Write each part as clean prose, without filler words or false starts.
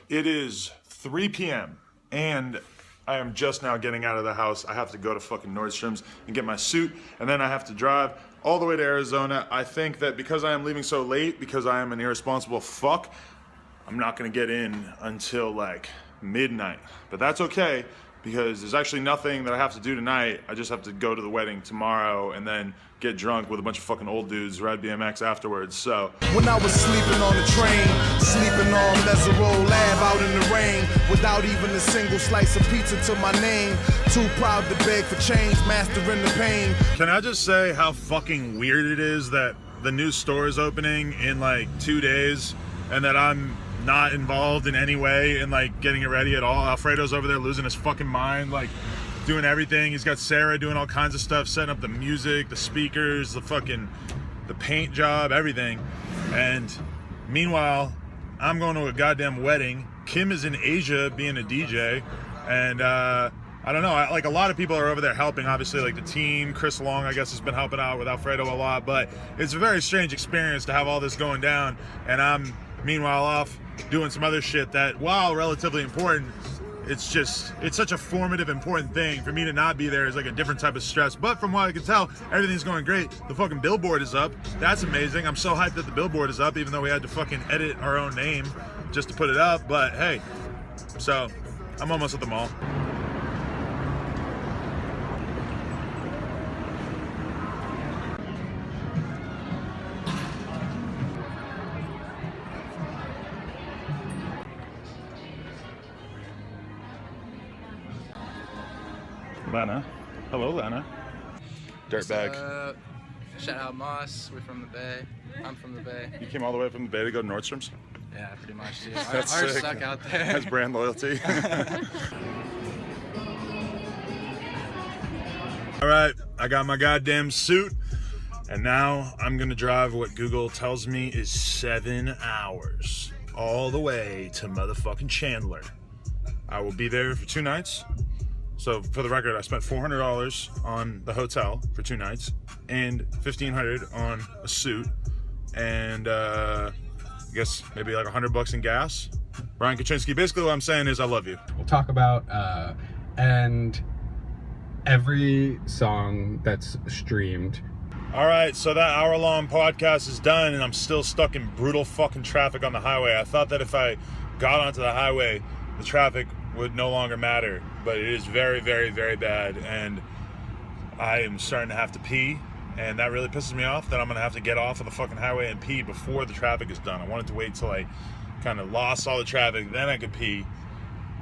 It is 3 p.m. and I am just now getting out of the house. I have to go to fucking Nordstrom's and get my suit, and then I have to drive all the way to Arizona. I think that because I am leaving so late, because I am an irresponsible fuck, I'm not gonna get in until like midnight. But that's okay, because there's actually nothing that I have to do tonight. I just have to go to the wedding tomorrow and then get drunk with a bunch of fucking old dudes, ride BMX afterwards, so. When I was sleeping on the train, sleeping on Mesereau Lab out in the rain, without even a single slice of pizza to my name, too proud to beg for change, mastering the pain. Can I just say how fucking weird it is that the new store is opening in like 2 days and that I'm not involved in any way in like getting it ready at all? Alfredo's over there losing his fucking mind, like doing everything. He's got Sarah doing all kinds of stuff, setting up the music, the speakers, the paint job, everything. And meanwhile, I'm going to a goddamn wedding. Kim is in Asia being a DJ, and I don't know, like a lot of people are over there helping, obviously, like the team. Chris Long, I guess, has been helping out with Alfredo a lot, but it's a very strange experience to have all this going down, and I'm meanwhile off doing some other shit that, while relatively important, it's such a formative, important thing. For me to not be there is like a different type of stress. But from what I can tell, everything's going great. The fucking billboard is up. That's amazing. I'm so hyped that the billboard is up, even though we had to fucking edit our own name just to put it up. But hey, so I'm almost at the mall. Lana. Hello, Lana. Dirtbag. Shout out Moss. We're from the Bay. I'm from the Bay. You came all the way from the Bay to go to Nordstrom's? Yeah, pretty much, dude. That's Ours sick. suck out there. That's brand loyalty. All right, I got my goddamn suit, and now I'm gonna drive what Google tells me is 7 hours all the way to motherfucking Chandler. I will be there for 2 nights. So for the record, I spent $400 on the hotel for 2 nights and $1,500 on a suit, and I guess maybe like $100 in gas. Brian Kaczynski, basically what I'm saying is I love you. We'll talk about and every song that's streamed. All right, so that hour-long podcast is done, and I'm still stuck in brutal fucking traffic on the highway. I thought that if I got onto the highway, the traffic would no longer matter, but it is very, very, very bad, and I am starting to have to pee, and that really pisses me off that I'm gonna have to get off of the fucking highway and pee before the traffic is done. I wanted to wait till I kind of lost all the traffic, then I could pee.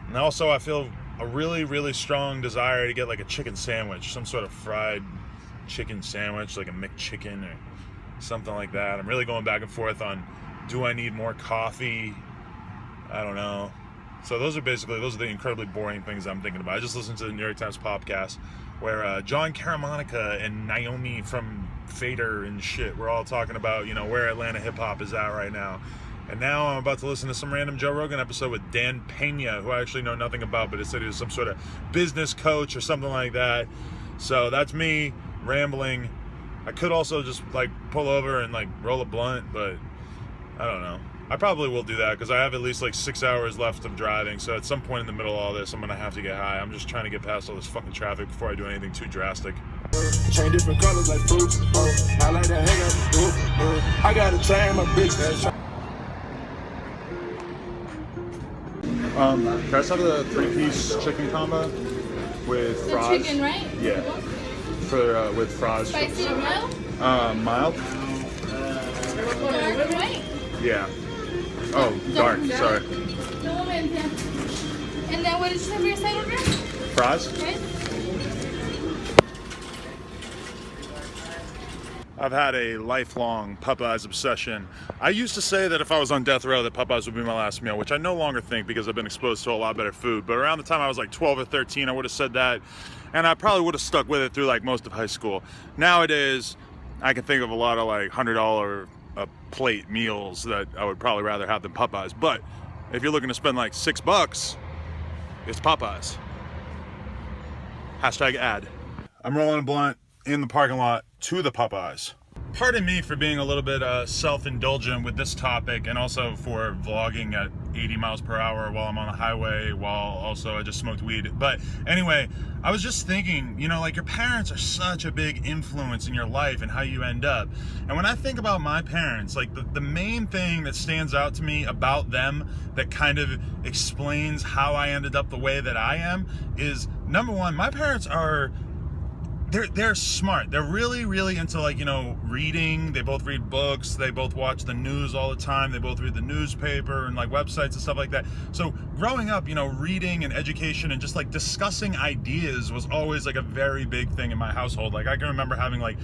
And also I feel a really, really strong desire to get like a chicken sandwich, some sort of fried chicken sandwich, like a McChicken or something like that. I'm really going back and forth on, do I need more coffee? I don't know. So those are the incredibly boring things I'm thinking about. I just listened to the New York Times podcast where John Caramonica and Naomi from Fader and shit were all talking about, you know, where Atlanta hip hop is at right now. And now I'm about to listen to some random Joe Rogan episode with Dan Pena, who I actually know nothing about, but it said he was some sort of business coach or something like that. So that's me rambling. I could also just like pull over and like roll a blunt, but I don't know. I probably will do that because I have at least like 6 hours left of driving. So at some point in the middle of all this, I'm going to have to get high. I'm just trying to get past all this fucking traffic before I do anything too drastic. Chain different colors like fruits. I like that hang up. I got a chain, my bitch. Can I just have the 3-piece chicken combo with fries? The chicken, right? Yeah. For with fries. Spicy or mild? Mild. Dark, right? Yeah. Oh, dark. Sorry. No, and then what did you have for your side order? Fries. Okay. I've had a lifelong Popeyes obsession. I used to say that if I was on death row that Popeyes would be my last meal, which I no longer think because I've been exposed to a lot better food. But around the time I was like 12 or 13, I would have said that, and I probably would have stuck with it through like most of high school. Nowadays, I can think of a lot of like $100 a plate meals that I would probably rather have than Popeyes. But if you're looking to spend like $6, it's Popeyes. Hashtag ad. I'm rolling a blunt in the parking lot to the Popeyes. pardon me for being a little bit self-indulgent with this topic, and also for vlogging at 80 miles per hour while I'm on the highway, while also I just smoked weed. But anyway, I was just thinking, you know, like, your parents are such a big influence in your life and how you end up. And when I think about my parents, like, the main thing that stands out to me about them that kind of explains how I ended up the way that I am is, number one, my parents are, they're smart. They're really, really into, like, you know, reading. They both read books. They both watch the news all the time. They both read the newspaper and, like, websites and stuff like that. So growing up, you know, reading and education and just, like, discussing ideas was always, like, a very big thing in my household. Like, I can remember having, like,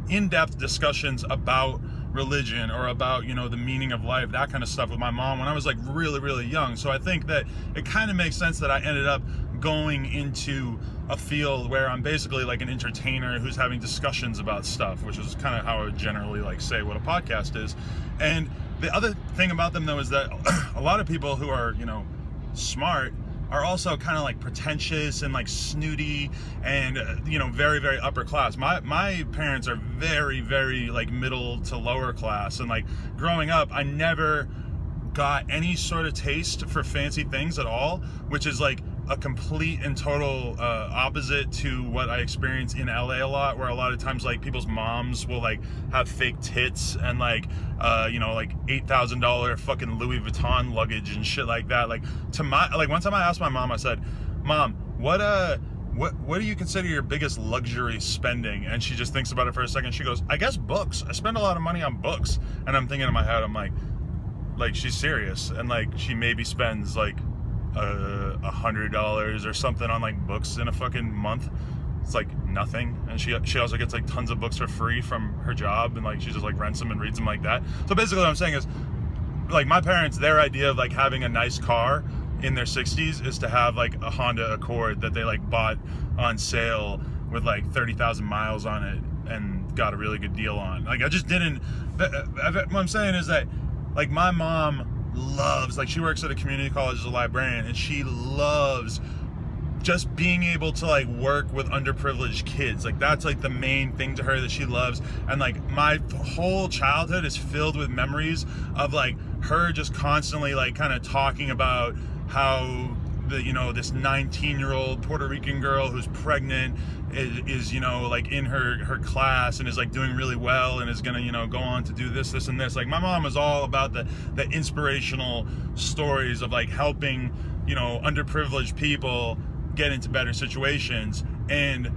in-depth discussions about religion or about, you know, the meaning of life, that kind of stuff with my mom when I was, like, really, really young. So I think that it kind of makes sense that I ended up going into a field where I'm basically like an entertainer who's having discussions about stuff, which is kind of how I would generally, like, say what a podcast is. And the other thing about them, though, is that a lot of people who are, you know, smart are also kind of, like, pretentious and, like, snooty and, you know, very, very upper class. My parents are very, very, like, middle to lower class. And, like, growing up, I never got any sort of taste for fancy things at all, which is, like, a complete and total opposite to what I experience in LA a lot, where a lot of times, like, people's moms will, like, have fake tits and, like, you know, like, $8,000 fucking Louis Vuitton luggage and shit like that. Like, one time I asked my mom, I said, Mom, what do you consider your biggest luxury spending? And she just thinks about it for a second. She goes, I guess books. I spend a lot of money on books. And I'm thinking in my head, I'm like, she's serious. And, like, she maybe spends, like, $100 or something on, like, books in a fucking month. It's like nothing. And she also gets, like, tons of books for free from her job, and, like, she just, like, rents them and reads them like that. So basically what I'm saying is, like, my parents, their idea of, like, having a nice car in their 60s is to have, like, a Honda Accord that they, like, bought on sale with, like, 30,000 miles on it and got a really good deal on. Like, I just didn't, what I'm saying is that, like, my mom loves, like, she works at a community college as a librarian, and she loves just being able to, like, work with underprivileged kids. Like, that's, like, the main thing to her that she loves. And, like, my whole childhood is filled with memories of, like, her just constantly, like, kind of talking about how you know, this 19-year-old Puerto Rican girl who's pregnant is, you know, like, in her class and is, like, doing really well and is gonna, you know, go on to do this and this. Like, my mom is all about the inspirational stories of, like, helping, you know, underprivileged people get into better situations. And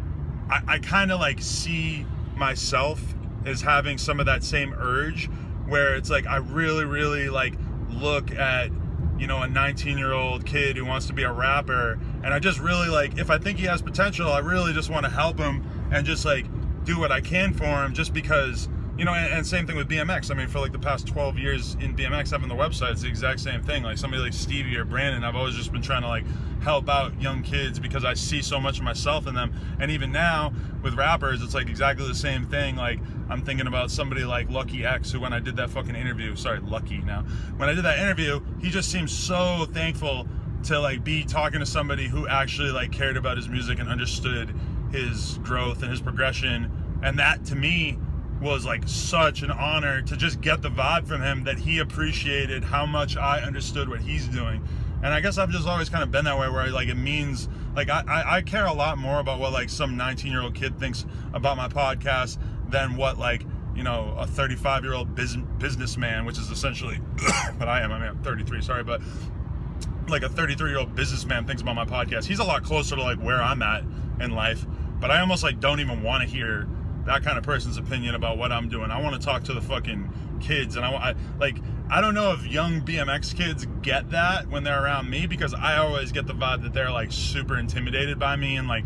I kind of, like, see myself as having some of that same urge, where it's like I really, really, like, look at, you know, a 19-year-old kid who wants to be a rapper, and I just really, like, if I think he has potential, I really just want to help him and just, like, do what I can for him, just because, you know. And same thing with BMX. I mean, for, like, the past 12 years in BMX, having the website, it's the exact same thing. Like, somebody like Stevie or Brandon, I've always just been trying to, like, help out young kids because I see so much of myself in them. And even now with rappers, it's, like, exactly the same thing. Like, I'm thinking about somebody like Lucky X, who, when I did that fucking interview, when I did that interview, he just seemed so thankful to, like, be talking to somebody who actually, like, cared about his music and understood his growth and his progression. And that, to me, was, like, such an honor to just get the vibe from him that he appreciated how much I understood what he's doing. And I guess I've just always kind of been that way, where, like, it means, like, I care a lot more about what, like, some 19-year-old kid thinks about my podcast than what, like, you know, a 35-year-old businessman, which is essentially what I am. I mean, I'm 33, sorry, but, like, a 33-year-old businessman thinks about my podcast. He's a lot closer to, like, where I'm at in life, but I almost, like, don't even want to hear that kind of person's opinion about what I'm doing. I want to talk to the fucking kids, and I don't know if young BMX kids get that when they're around me, because I always get the vibe that they're, like, super intimidated by me, and, like,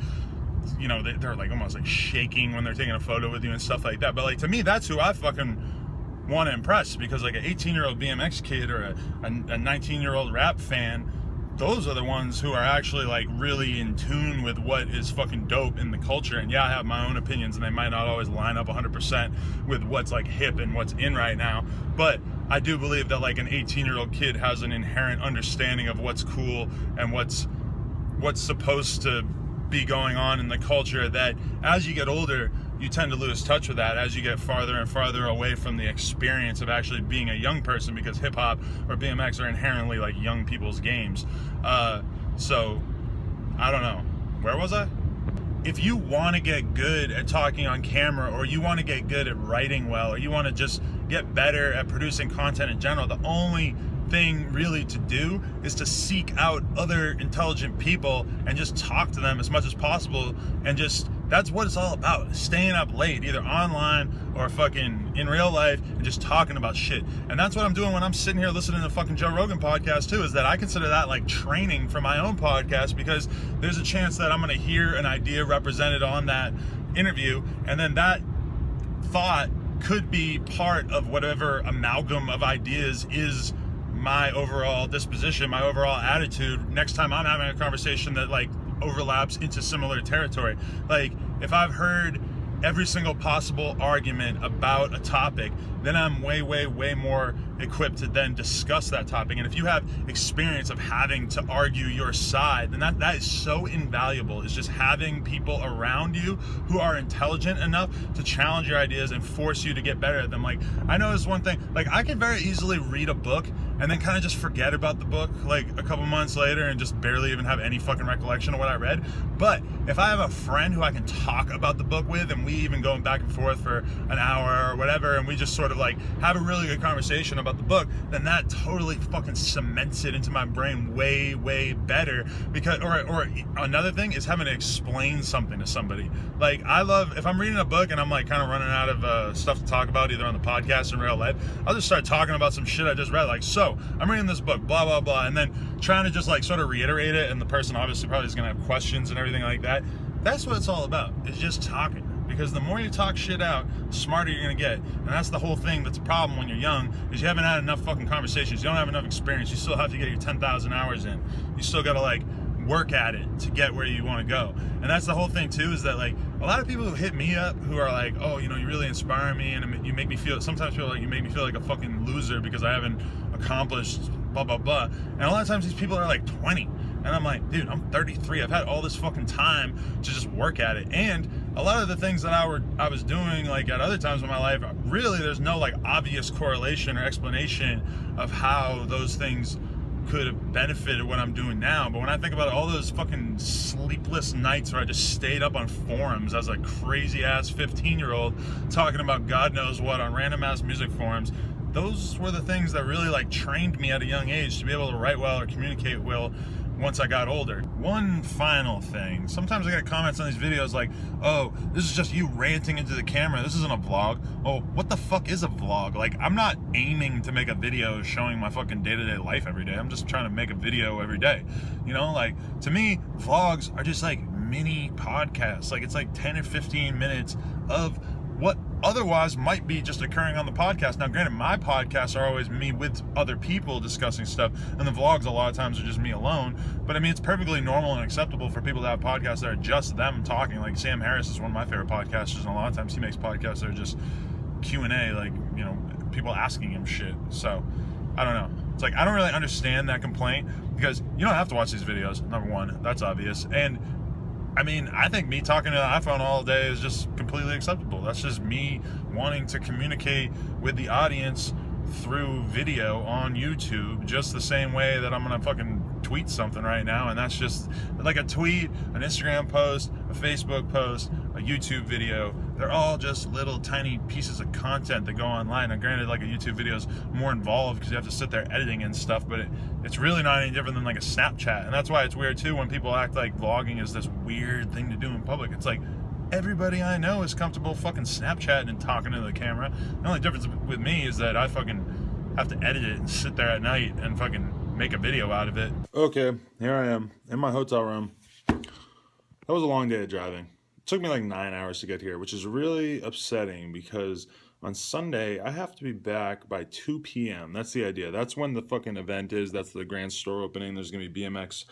you know, they're like almost, like, shaking when they're taking a photo with you and stuff like that. But, like, to me, that's who I fucking want to impress, because, like, an 18-year-old BMX kid or a 19-year-old rap fan, those are the ones who are actually, like, really in tune with what is fucking dope in the culture. And yeah, I have my own opinions, and they might not always line up 100% with what's, like, hip and what's in right now, but I do believe that, like, an 18-year-old kid has an inherent understanding of what's cool and what's supposed to be going on in the culture, that as you get older, you tend to lose touch with that as you get farther and farther away from the experience of actually being a young person, because hip hop or BMX are inherently like young people's games. So I don't know, where was I? If you want to get good at talking on camera, or you want to get good at writing well, or you want to just get better at producing content in general, the only thing really to do is to seek out other intelligent people and just talk to them as much as possible. And just, that's what it's all about, staying up late, either online or fucking in real life, and just talking about shit. And that's what I'm doing when I'm sitting here listening to the fucking Joe Rogan podcast too, is that I consider that like training for my own podcast, because there's a chance that I'm going to hear an idea represented on that interview, and then that thought could be part of whatever amalgam of ideas is my overall disposition, my overall attitude next time I'm having a conversation that like overlaps into similar territory. Like, if I've heard every single possible argument about a topic, then I'm way more equipped to then discuss that topic. And if you have experience of having to argue your side, then that is so invaluable. It's just having people around you who are intelligent enough to challenge your ideas and force you to get better at them. Like, I know this one thing, like, I can very easily read a book and then kind of just forget about the book like a couple months later and just barely even have any fucking recollection of what I read. But if I have a friend who I can talk about the book with, and we even go back and forth for an hour or whatever, and we just sort of like have a really good conversation about the book, then that totally fucking cements it into my brain way better. Because, or another thing is having to explain something to somebody. Like, I love, if I'm reading a book and I'm like kind of running out of stuff to talk about, either on the podcast or in real life, I'll just start talking about some shit I just read. Like, so I'm reading this book, blah blah blah, and then trying to just like sort of reiterate it, and the person obviously probably is gonna have questions and everything like that. That's what it's all about, is just talking. Because the more you talk shit out, the smarter you're gonna get. And that's the whole thing that's a problem when you're young, is you haven't had enough fucking conversations, you don't have enough experience, you still have to get your 10,000 hours in. You still gotta like work at it to get where you want to go. And that's the whole thing too, is that like a lot of people who hit me up who are like, oh, you know, you really inspire me, and you make me feel, sometimes feel like you make me feel like a fucking loser because I haven't accomplished blah blah blah. And a lot of times these people are like 20, and I'm like, dude, I'm 33. I've had all this fucking time to just work at it. And a lot of the things that I was doing like at other times in my life, really there's no like obvious correlation or explanation of how those things could have benefited what I'm doing now. But when I think about all those fucking sleepless nights where I just stayed up on forums as a crazy ass 15-year-old talking about God knows what on random ass music forums, those were the things that really like trained me at a young age to be able to write well or communicate well once I got older. One final thing, sometimes I get comments on these videos like, oh, this is just you ranting into the camera, this isn't a vlog. Oh, what the fuck is a vlog? Like, I'm not aiming to make a video showing my fucking day-to-day life every day. I'm just trying to make a video every day. You know, like, to me, vlogs are just like mini podcasts. Like, it's like 10 or 15 minutes of what otherwise might be just occurring on the podcast. Now, granted, my podcasts are always me with other people discussing stuff, and the vlogs a lot of times are just me alone. But I mean, it's perfectly normal and acceptable for people to have podcasts that are just them talking. Like Sam Harris is one of my favorite podcasters, and a lot of times he makes podcasts that are just Q&A, like, you know, people asking him shit. So, I don't know. It's like, I don't really understand that complaint, because you don't have to watch these videos, number one. That's obvious. And I mean, I think me talking to the iPhone all day is just completely acceptable. That's just me wanting to communicate with the audience through video on YouTube, just the same way that I'm gonna fucking tweet something right now. And that's just like a tweet, an Instagram post, a Facebook post, a YouTube video. They're all just little tiny pieces of content that go online. And granted, like a YouTube video is more involved because you have to sit there editing and stuff, but it's really not any different than like a Snapchat. And that's why it's weird too when people act like vlogging is this weird thing to do in public. It's like, everybody I know is comfortable fucking Snapchatting and talking to the camera. The only difference with me is that I fucking have to edit it and sit there at night and fucking make a video out of it. Okay, here I am in my hotel room. That was a long day of driving. It took me like 9 hours to get here, which is really upsetting because on Sunday, I have to be back by 2 p.m. That's the idea. That's when the fucking event is. That's the grand store opening. There's going to be BMX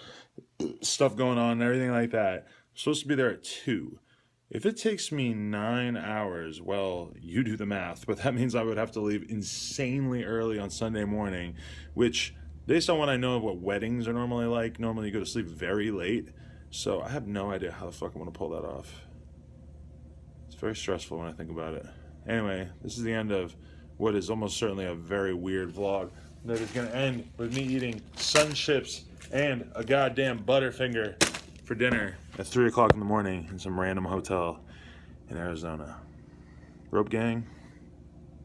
stuff going on and everything like that. I'm supposed to be there at 2. If it takes me 9 hours, well, you do the math, but that means I would have to leave insanely early on Sunday morning, which, based on what I know of what weddings are normally like, normally you go to sleep very late. So I have no idea how the fuck I'm going to pull that off. It's very stressful when I think about it. Anyway, this is the end of what is almost certainly a very weird vlog that is going to end with me eating Sun Chips and a goddamn Butterfinger for dinner at 3 o'clock in the morning in some random hotel in Arizona. Rope Gang,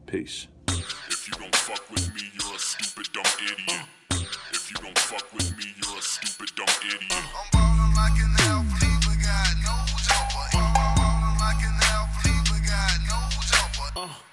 peace. If you don't fuck with me, you're a stupid dumb idiot. If you don't fuck with me, you're a stupid